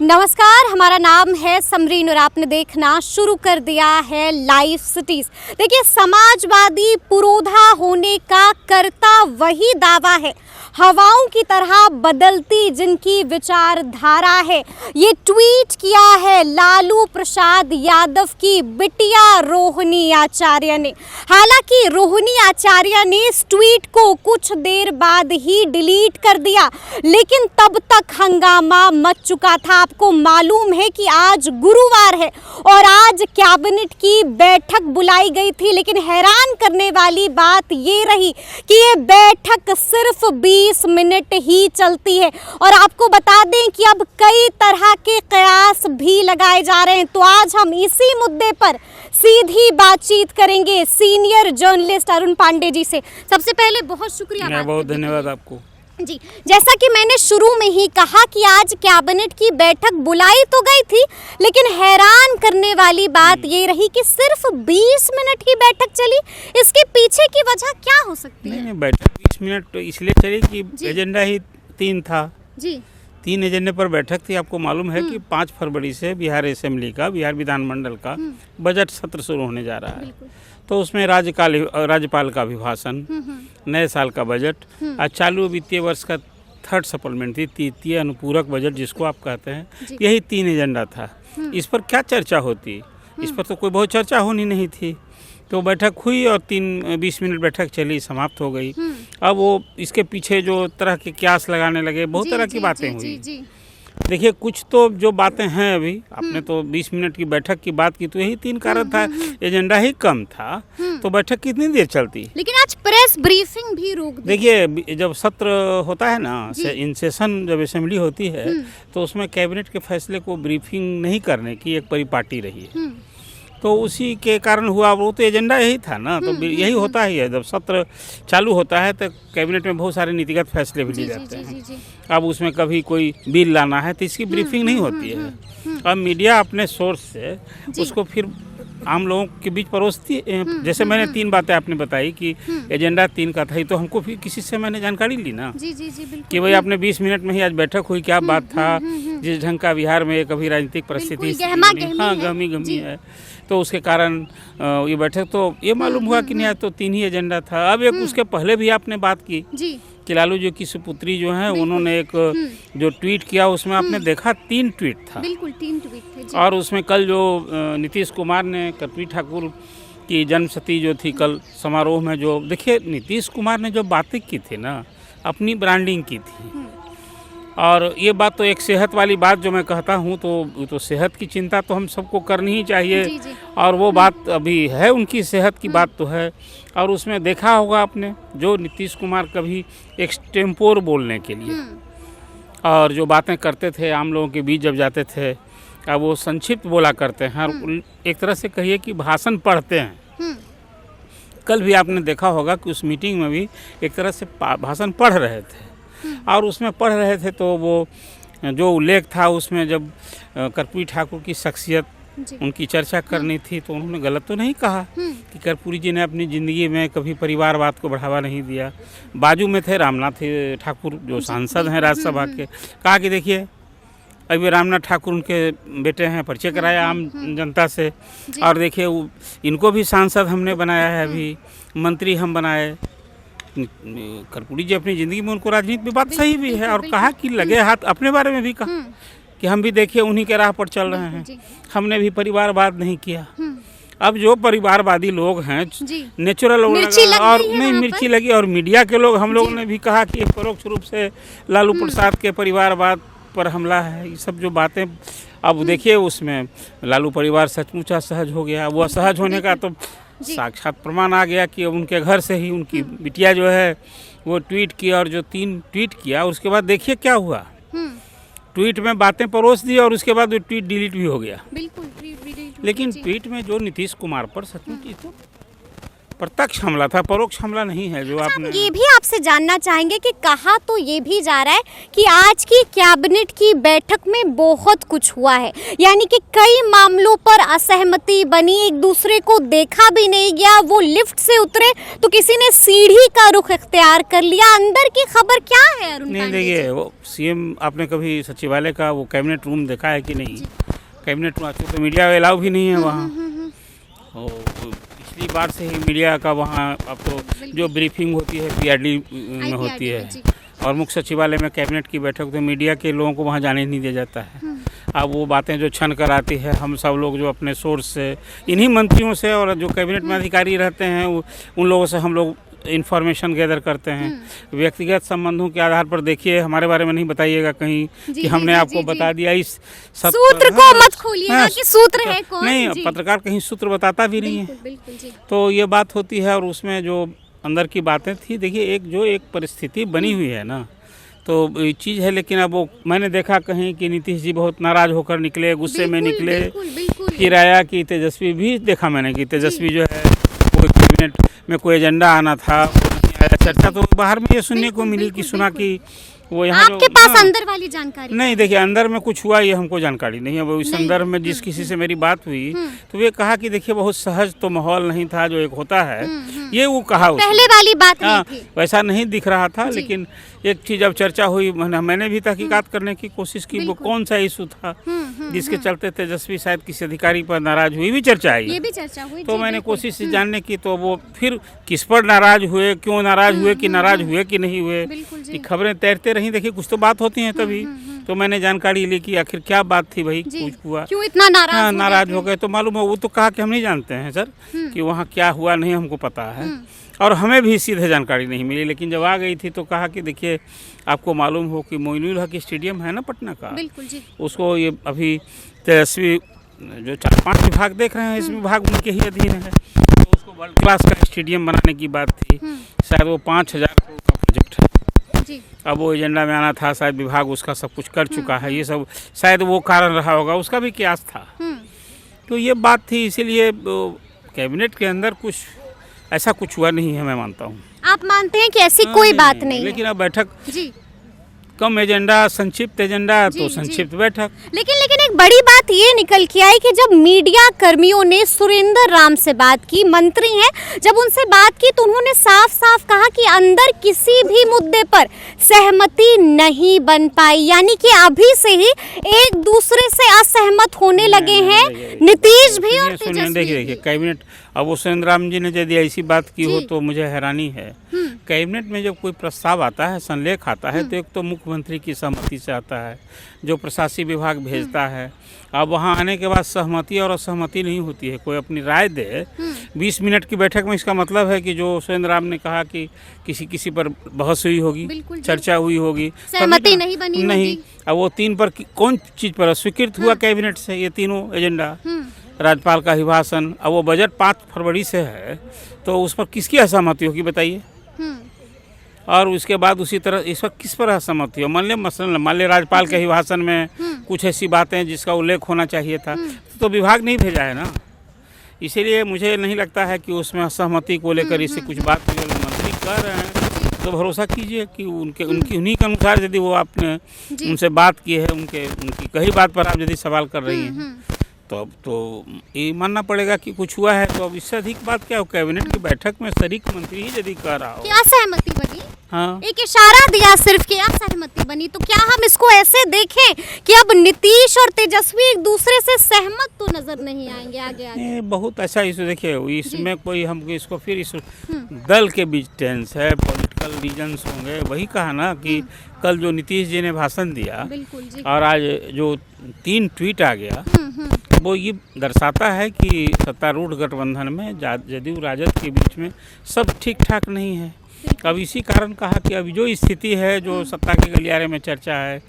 नमस्कार, हमारा नाम है समरीन और आपने देखना शुरू कर दिया है लाइव सिटीज। देखिए, समाजवादी पुरोधा होने का करता वही दावा है, हवाओं की तरह बदलती जिनकी विचारधारा है। ये ट्वीट किया है लालू प्रसाद यादव की बिटिया रोहिणी आचार्य ने। हालांकि रोहिणी आचार्य ने इस ट्वीट को कुछ देर बाद ही डिलीट कर दिया, लेकिन तब तक हंगामा मच चुका था। आपको मालूम है कि आज गुरुवार है और आज कैबिनेट की बैठक बुलाई गई थी, लेकिन हैरान करने वाली बात ये रही कि ये बैठक सिर्फ 20 मिनट ही चलती है। और आपको बता दें कि अब कई तरह के कयास भी लगाए जा रहे हैं। तो आज हम इसी मुद्दे पर सीधी बातचीत करेंगे सीनियर जर्नलिस्ट अरुण पांडे जी से। सबसे पहले बहुत शुक्रिया, बहुत धन्यवाद आपको जी। जैसा कि मैंने शुरू में ही कहा कि आज कैबिनेट की बैठक बुलाई तो गई थी, लेकिन हैरान करने वाली बात ये रही कि सिर्फ 20 मिनट ही बैठक चली। इसके पीछे की वजह क्या हो सकती है? नहीं, बैठक 20 मिनट तो इसलिए चली कि एजेंडा ही 3 था जी। 3 एजेंडे पर बैठक थी। आपको मालूम है कि 5 फरवरी से बिहार असेंबली का, बिहार विधानमंडल का बजट सत्र शुरू होने जा रहा है। तो उसमें राज्यपाल का अभिभाषण, नए साल का बजट और चालू वित्तीय वर्ष का 3rd सप्लीमेंट थी, तृतीय अनुपूरक बजट जिसको आप कहते हैं। यही 3 एजेंडा था। इस पर क्या चर्चा होती? इस पर तो कोई बहुत चर्चा होनी नहीं थी। तो बैठक हुई और 20 मिनट बैठक चली, समाप्त हो गई। अब वो इसके पीछे जो तरह के क्यास लगाने लगे, बहुत तरह की बातें हुई। देखिए, कुछ तो जो बातें हैं, अभी आपने तो 20 मिनट की बैठक की बात की, तो यही 3 कारण था। एजेंडा ही कम था तो बैठक कितनी देर चलती? लेकिन आज प्रेस ब्रीफिंग भी रोक दी। देखिए, जब सत्र होता है ना, इन सेशन जब असेंबली होती है, तो उसमें कैबिनेट के फैसले को ब्रीफिंग नहीं करने की एक परिपाटी रही है। तो उसी के कारण हुआ। वो तो एजेंडा यही था ना, तो यही होता ही है। जब सत्र चालू होता है तो कैबिनेट में बहुत सारे नीतिगत फैसले भी लिए जाते हैं। अब उसमें कभी कोई बिल लाना है तो इसकी ब्रीफिंग नहीं होती है। अब मीडिया अपने सोर्स से उसको फिर आम लोगों के बीच परोसती है। जैसे मैंने 3 बातें आपने बताई कि एजेंडा 3 का था, तो हमको फिर किसी से मैंने जानकारी ली ना कि भाई आपने 20 मिनट में ही आज बैठक हुई, क्या बात था। जिस ढंग का बिहार में कभी राजनीतिक परिस्थिति गहमी है, तो उसके कारण ये बैठक, तो ये मालूम हुआ कि नहीं, तो 3 ही एजेंडा था। अब एक उसके पहले भी आपने बात की कि लालू जी की सुपुत्री जो है, उन्होंने एक जो ट्वीट किया, उसमें आपने देखा 3 ट्वीट था। बिल्कुल 3 ट्वीट थे जी। और उसमें कल जो नीतीश कुमार ने कर्पूरी ठाकुर की जन्मशती जो थी कल समारोह में, जो देखिए नीतीश कुमार ने जो बातें की थी ना, अपनी ब्रांडिंग की थी। और ये बात तो एक सेहत वाली बात जो मैं कहता हूँ, तो सेहत की चिंता तो हम सबको करनी ही चाहिए। जी। और वो बात अभी है, उनकी सेहत की बात तो है। और उसमें देखा होगा आपने, जो नीतीश कुमार कभी एक्सटेम्पोर बोलने के लिए और जो बातें करते थे आम लोगों के बीच जब जाते थे, अब वो संक्षिप्त बोला करते हैं और एक तरह से कहिए कि भाषण पढ़ते हैं। कल भी आपने देखा होगा कि उस मीटिंग में भी एक तरह से भाषण पढ़ रहे थे। और उसमें पढ़ रहे थे तो वो जो उल्लेख था, उसमें जब कर्पूरी ठाकुर की शख्सियत, उनकी चर्चा करनी थी, तो उन्होंने गलत तो नहीं कहा कि कर्पूरी जी ने अपनी ज़िंदगी में कभी परिवारवाद को बढ़ावा नहीं दिया। बाजू में थे रामनाथ ठाकुर, जो सांसद हैं राज्यसभा के, कहा कि देखिए, अभी रामनाथ ठाकुर उनके बेटे हैं, परिचय कराया आम जनता से। और देखिए, इनको भी सांसद हमने बनाया है, अभी मंत्री हम बनाए। कर्पूरी जी अपनी ज़िंदगी में, उनको राजनीति में बात सही भी है। और कहा कि लगे हाथ, अपने बारे में भी कहा कि हम भी देखिए उन्हीं के राह पर चल रहे हैं, हमने भी परिवारवाद नहीं किया। अब जो परिवारवादी लोग हैं, नेचुरल और नहीं मिर्ची लगी, और मीडिया के लोग, हम लोगों ने भी कहा कि परोक्ष रूप से लालू प्रसाद के परिवारवाद पर हमला है। ये सब जो बातें, अब देखिए उसमें लालू परिवार सचमुच असहज हो गया। वो असहज होने का तो साक्षात प्रमाण आ गया कि उनके घर से ही उनकी बिटिया जो है वो ट्वीट किया, और जो 3 ट्वीट किया, उसके बाद देखिए क्या हुआ। ट्वीट में बातें परोस दी और उसके बाद वो ट्वीट डिलीट भी हो गया। बिल्कुल। लेकिन ट्वीट में जो नीतीश कुमार पर सचमुच तो प्रत्यक्ष हमला था, परोक्ष हमला नहीं है जो आपने। ये भी आपसे जानना चाहेंगे कि कहा तो ये भी जा रहा है कि आज की कैबिनेट की बैठक में बहुत कुछ हुआ है, यानी कि कई मामलों पर असहमति बनी, एक दूसरे को देखा भी नहीं गया, वो लिफ्ट से उतरे तो किसी ने सीढ़ी का रुख इख्तियार कर लिया। अंदर की खबर क्या है अरुण नहीं पांडे देखिए, जी? वो सीएम आपने कभी सचिवालय का वो कैबिनेट रूम देखा है कि नहीं? कैबिनेट रूम आजकल तो मीडिया अलाउ भी नहीं है वहाँ। पिछली बार से ही मीडिया का वहाँ अब तो जो ब्रीफिंग होती है पीआरडी में होती है, और मुख्य सचिवालय में कैबिनेट की बैठक तो मीडिया के लोगों को वहाँ जाने नहीं दिया जाता है। अब वो बातें जो छन कर आती है, हम सब लोग जो अपने सोर्स से, इन्हीं मंत्रियों से और जो कैबिनेट में अधिकारी रहते हैं उन लोगों से हम लोग इन्फॉर्मेशन गैदर करते हैं। व्यक्तिगत संबंधों के आधार पर देखिए, हमारे बारे में नहीं बताइएगा कहीं कि हमने आपको बता दिया इस सूत्र को मत खोलिएगा कि सूत्र है कौन। नहीं, पत्रकार कहीं सूत्र बताता भी नहीं है। बिल्कुल जी। तो ये बात होती है, और उसमें जो अंदर की बातें थी, देखिए एक परिस्थिति बनी हुई है ना, तो ये चीज़ है। लेकिन अब वो मैंने देखा कहीं कि नीतीश जी बहुत नाराज होकर निकले, गुस्से में निकले। फिर आया कि तेजस्वी भी देखा मैंने कि तेजस्वी जो है कोई कैबिनेट में कोई एजेंडा आना था, वो नहीं आया। चर्चा तो बाहर में ये सुनने को मिली कि सुना कि वो यहाँ आपके पास अंदर वाली जानकारी नहीं। देखिए, अंदर में कुछ हुआ ये हमको जानकारी नहीं है। वो इस संदर्भ में जिस किसी से मेरी बात हुई तो वे कहा कि देखिए बहुत सहज तो माहौल नहीं था जो एक होता है, ये वो कहा पहले वाली बात नहीं थी। वैसा नहीं दिख रहा था। लेकिन एक चीज़ अब चर्चा हुई, मैंने भी तहकीकात करने की कोशिश की, वो कौन सा इशू था जिसके चलते तेजस्वी शायद किसी अधिकारी पर नाराज हुई, भी चर्चा आई। ये भी चर्चा हुई। तो मैंने कोशिश जानने की, तो वो फिर किस पर नाराज हुए, क्यों नाराज हुए, कि नाराज हुए कि नहीं हुए, ये खबरें तैरते रही। देखिए कुछ तो बात होती है तभी। तो मैंने जानकारी ली कि आखिर क्या बात थी भाई, कुछ हुआ, क्यों इतना नाराज हो गए। तो मालूम है, वो तो कहा कि हम नहीं जानते हैं सर कि वहाँ क्या हुआ, नहीं हमको पता है, और हमें भी सीधे जानकारी नहीं मिली। लेकिन जब आ गई थी तो कहा कि देखिए आपको मालूम हो कि मोइनुल हक स्टेडियम है ना पटना का, बिल्कुल जी, उसको ये अभी तेजस्वी जो 4-5 विभाग देख रहे हैं, इस विभाग उनके ही अधीन है, तो उसको वर्ल्ड क्लास का स्टेडियम बनाने की बात थी। शायद वो 5,000 करोड़ का प्रोजेक्ट है। अब वो एजेंडा में आना था, शायद विभाग उसका सब कुछ कर चुका है। ये सब शायद वो कारण रहा होगा, उसका भी क्यास था। तो ये बात थी, इसीलिए कैबिनेट के अंदर कुछ ऐसा कुछ हुआ नहीं है, मैं मानता हूँ। आप मानते हैं कि ऐसी कोई बात नहीं? लेकिन अब बैठक कम एजेंडा, संक्षिप्त एजेंडा, तो संक्षिप्त बैठक। लेकिन एक बड़ी बात ये निकल के आई कि जब मीडिया कर्मियों ने सुरेंद्र राम से बात की, मंत्री हैं, जब उनसे बात की तो उन्होंने साफ साफ कहा कि अंदर किसी भी मुद्दे पर सहमति नहीं बन पाई, यानी कि अभी से ही एक दूसरे से असहमत होने लगे हैं नीतीश भी और तेजस्वी भी। देखिए कैबिनेट, अब वो सुरेंद्र राम जी ने यदि ऐसी बात की हो तो मुझे हैरानी है। कैबिनेट में जब कोई प्रस्ताव आता है, संलेख आता है, तो एक तो मुख्यमंत्री की सहमति से आता है, जो प्रशासनिक विभाग भेजता है। अब वहाँ आने के बाद सहमति और असहमति नहीं होती है, कोई अपनी राय दे। 20 मिनट की बैठक में इसका मतलब है कि जो सुरेंद्र राम ने कहा कि किसी पर बहस हुई होगी, चर्चा हुई होगी, सहमति नहीं बनी नहीं। अब वो 3 पर कौन चीज़ पर स्वीकृत हुआ कैबिनेट से, ये तीनों एजेंडा, राज्यपाल का अभिभाषण। अब वो बजट 5 फरवरी से है, तो उस पर किसकी असहमति होगी बताइए। और उसके बाद उसी तरह इस वक्त किस पर असहमति हो, मान लिया राज्यपाल के अभिभाषण में कुछ ऐसी बातें जिसका उल्लेख होना चाहिए था, तो विभाग नहीं भेजा है ना। इसीलिए मुझे नहीं लगता है कि उसमें असहमति को लेकर इससे कुछ बात मंत्री कर रहे हैं, तो भरोसा कीजिए कि उनकी उन्हीं के अनुसार यदि वो आपने उनसे बात की है, उनकी कही बात पर आप यदि सवाल कर रही हैं, तो अब तो ये मानना पड़ेगा कि कुछ हुआ है। तो अब इससे अधिक बात क्या हो, कैबिनेट की बैठक में शरीक मंत्री ही यदि कह रहा हो क्या सहमति बनी, हाँ, एक इशारा दिया सिर्फ कि सहमति बनी, तो क्या हम इसको ऐसे देखें कि अब नीतीश और तेजस्वी एक दूसरे से सहमत तो नजर नहीं आएंगे आगे? बहुत ऐसा इशू देखिए, इसमें कोई हम इसको फिर इस दल के बीच टेंस है, पॉलिटिकल रीजन्स होंगे। वही कहा ना कि कल जो नीतीश जी ने भाषण दिया और आज जो 3 ट्वीट आ गया, वो ये दर्शाता है कि सत्तारूढ़ गठबंधन में जदयू राजद के बीच में सब ठीक ठाक नहीं है। अब इसी कारण कहा कि अभी जो स्थिति है, जो सत्ता के गलियारे में चर्चा है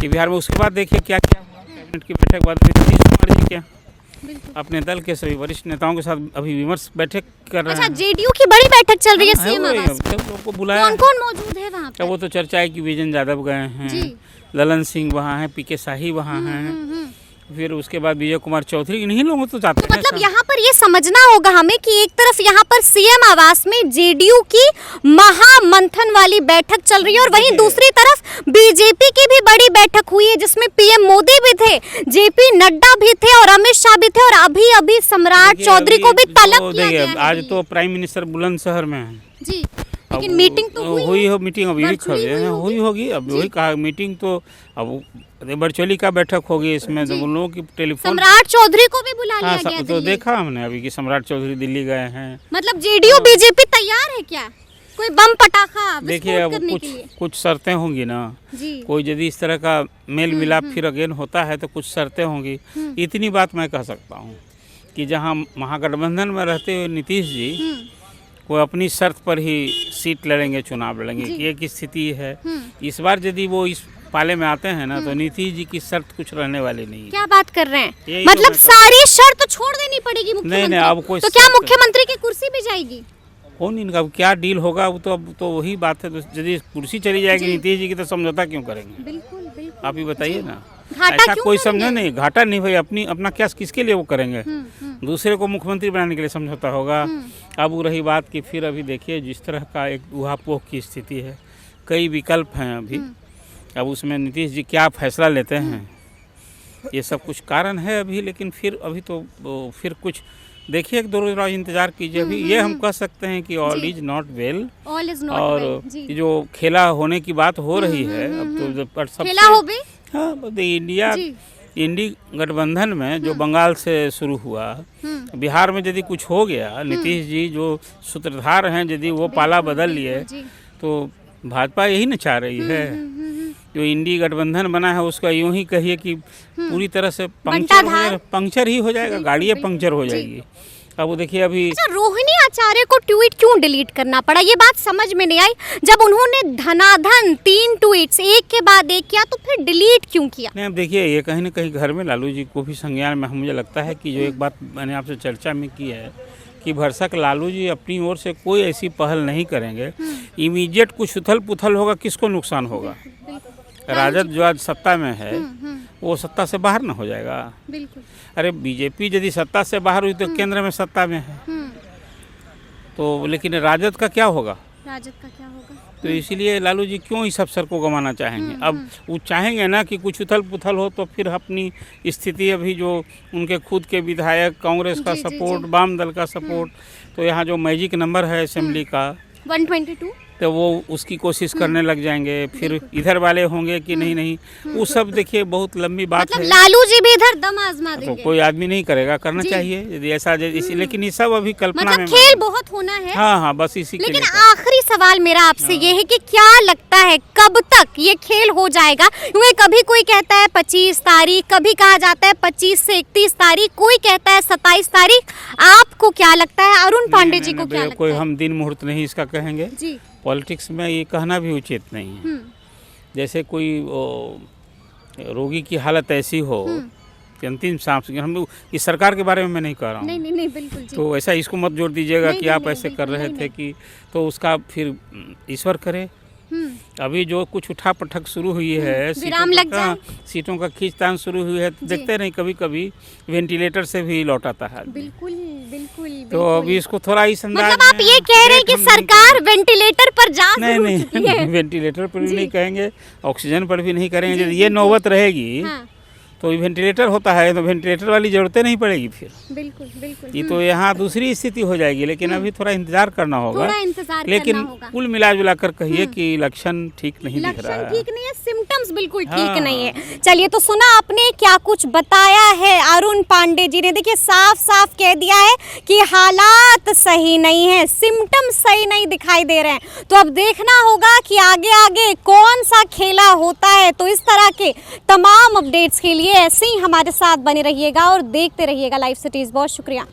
कि बिहार में, उसके बाद देखिए क्या क्या हुआ कैबिनेट की बैठक बाद में। नीतीश कुमार जी क्या अपने दल के सभी वरिष्ठ नेताओं के साथ अभी विमर्श बैठक कर रहे हैं। अच्छा, जेडीयू की बड़ी बैठक चल रही है, सीएम आवास सब लोगों को बुलाया। कौन मौजूद है वहाँ पर? वो तो चर्चा है कि विजन यादव गए हैं, ललन सिंह वहाँ हैं, पीके शाही वहाँ हैं, फिर उसके बाद विजय कुमार चौधरी, इन्हीं लोगों तो जाते हैं। मतलब यहाँ पर ये समझना होगा हमें कि एक तरफ यहाँ पर सीएम आवास में जेडीयू की महामंथन वाली बैठक चल रही है और वहीं दूसरी तरफ बीजेपी की भी बड़ी बैठक हुई है जिसमें पीएम मोदी भी थे, जेपी नड्डा भी थे और अमित शाह भी थे और अभी अभी सम्राट चौधरी को भी तलब किया गया है। आज तो प्राइम मिनिस्टर बुलंदशहर में है जी, लेकिन मीटिंग तो हुई हो, मीटिंग अभी हुई होगी। अब वही कहा मीटिंग तो अब वर्चुअली का बैठक होगी, इसमें तो उन लोगों की टेलीफोन। सम्राट चौधरी को भी बुला लिया गया तो देखा हमने अभी कि सम्राट चौधरी दिल्ली गए हैं। मतलब जेडीयू बीजेपी तैयार है क्या कोई बम पटाखा देखिए अब कुछ शर्तें होंगी ना जी। कोई यदि इस तरह का मेल मिलाप फिर अगेन होता है तो कुछ शर्तें होंगी। इतनी बात मैं कह सकता हूँ कि जहाँ महागठबंधन में रहते हुए नीतीश जी वो अपनी शर्त पर ही सीट लड़ेंगे, चुनाव लड़ेंगे कि एक स्थिति है। इस बार यदि वो इस पाले में आते हैं ना तो नीतीश जी की शर्त कुछ रहने वाली नहीं है। क्या बात कर रहे हैं, मतलब सारी शर्त छोड़ देनी पड़ेगी मुख्यमंत्री? नहीं अब कोई तो क्या मुख्यमंत्री की कुर्सी भी जाएगी? कौन इनका क्या डील होगा वो तो अब तो वही बात है। तो यदि कुर्सी चली जाएगी नीतीश जी की तो समझौता क्यों करेंगे? बिल्कुल आप ही बताइए ना। घाटा ऐसा कोई समझे नहीं, घाटा नहीं भाई, अपना क्या किसके लिए वो करेंगे? दूसरे को मुख्यमंत्री बनाने के लिए समझौता होगा। अब वो रही बात कि फिर अभी देखिए जिस तरह का एक ऊहापोह की स्थिति है, कई विकल्प हैं अभी। अब उसमें नीतीश जी क्या फैसला लेते हैं ये सब कुछ कारण है अभी, लेकिन फिर अभी तो फिर कुछ देखिए एक दो रोज इंतजार कीजिए। अभी ये हम कह सकते हैं कि ऑल इज नॉट वेल, और जो खेला होने की बात हो रही है अब तो खेला हो भी। हाँ, इंडी गठबंधन में जो बंगाल से शुरू हुआ, बिहार में यदि कुछ हो गया, नीतीश जी जो सूत्रधार हैं यदि वो पाला बदल लिए तो भाजपा यही न चाह रही है। जो इंडी गठबंधन बना है उसका यूं ही कहिए कि पूरी तरह से पंक्चर ही हो जाएगा, गाड़ी पंक्चर हो जाएगी। अब वो देखिए अभी रोहिणी आचार्य को ट्वीट क्यों डिलीट करना पड़ा, ये बात समझ में नहीं आई। जब उन्होंने धनाधन 3 ट्वीट्स एक के बाद एक किया तो फिर डिलीट क्यों किया? नहीं अब देखिए ये कहीं ना कहीं घर में लालू जी को भी संज्ञान में मुझे लगता है कि जो एक बात मैंने आपसे चर्चा में की है कि भरसक लालू जी अपनी ओर से कोई ऐसी पहल नहीं करेंगे। इमीडिएट कुछ उथल पुथल होगा, किसको नुकसान होगा? राजद जो आज सत्ता में है वो सत्ता से बाहर ना हो जाएगा। बिल्कुल। अरे बीजेपी यदि सत्ता से बाहर हुई तो केंद्र में सत्ता में है तो, लेकिन राजद का क्या होगा? राजद का क्या होगा? तो इसीलिए लालू जी क्यों इस अवसर को गंवाना चाहेंगे? अब वो चाहेंगे ना कि कुछ उथल पुथल हो तो फिर अपनी स्थिति अभी जो उनके खुद के विधायक, कांग्रेस का सपोर्ट, वाम दल का सपोर्ट, तो यहाँ जो मैजिक नंबर है असेंबली का 122 तो वो उसकी कोशिश करने लग जाएंगे। फिर इधर वाले होंगे कि नहीं वो सब देखिए बहुत लंबी बात मतलब है। लालू जी भी इधर दम आजमा देंगे। तो कोई आदमी नहीं करेगा, करना चाहिए यदि ऐसा लेकिन ये सब अभी कल्पना मतलब में खेल बहुत होना है। हाँ बस इसी के लेकिन आखिरी सवाल मेरा आपसे ये है कि क्या लगता है कब तक ये खेल हो जाएगा? क्योंकि कभी कोई कहता है 25 तारीख, कभी कहा जाता है 25 से 31 तारीख, कोई कहता है 27 तारीख। आपको क्या लगता है? अरुण पांडे जी को क्या लगता है? कोई हम दिन मुहूर्त नहीं इसका कहेंगे जी। पॉलिटिक्स में ये कहना भी उचित नहीं है। जैसे कोई रोगी की हालत ऐसी हो कि अंतिम सांस, हम लोग इस सरकार के बारे में मैं नहीं कह रहा हूँ। नहीं बिल्कुल जी। तो ऐसा इसको मत जोड़ दीजिएगा कि आप ऐसे कर रहे थे कि तो उसका फिर ईश्वर करे। अभी जो कुछ उठा पटक शुरू हुई है, सीटों का खींचतान शुरू हुई है, तो देखते नहीं कभी कभी वेंटिलेटर से भी लौटाता है। बिल्कुल। तो अभी इसको थोड़ा इस अंदाज मतलब आप ये कह रहे हैं कि सरकार वेंटिलेटर पर जा नहीं वेंटिलेटर पर भी नहीं कहेंगे, ऑक्सीजन पर भी नहीं करेंगे। यदि ये नौबत रहेगी तो वेंटिलेटर होता है तो वेंटिलेटर वाली जरूरतें नहीं पड़ेगी फिर। बिल्कुल। ये तो यहाँ दूसरी स्थिति हो जाएगी, लेकिन अभी थोड़ा इंतजार करना होगा। लेकिन कुल मिला जुला कर कहिए कि लक्षण ठीक नहीं दिख रहा है। ठीक नहीं है, सिम्टम्स बिल्कुल ठीक नहीं है। चलिए तो सुना आपने क्या कुछ बताया है अरुण पांडे जी ने। देखिए साफ साफ कह दिया है कि हालात सही नहीं है, सिम्टम्स सही नहीं दिखाई दे रहे हैं। तो अब देखना होगा कि आगे आगे कौन सा खेला होता है। तो इस तरह के तमाम अपडेट्स के लिए ऐसे ही हमारे साथ बने रहिएगा और देखते रहिएगा लाइव सिटीज। बहुत शुक्रिया।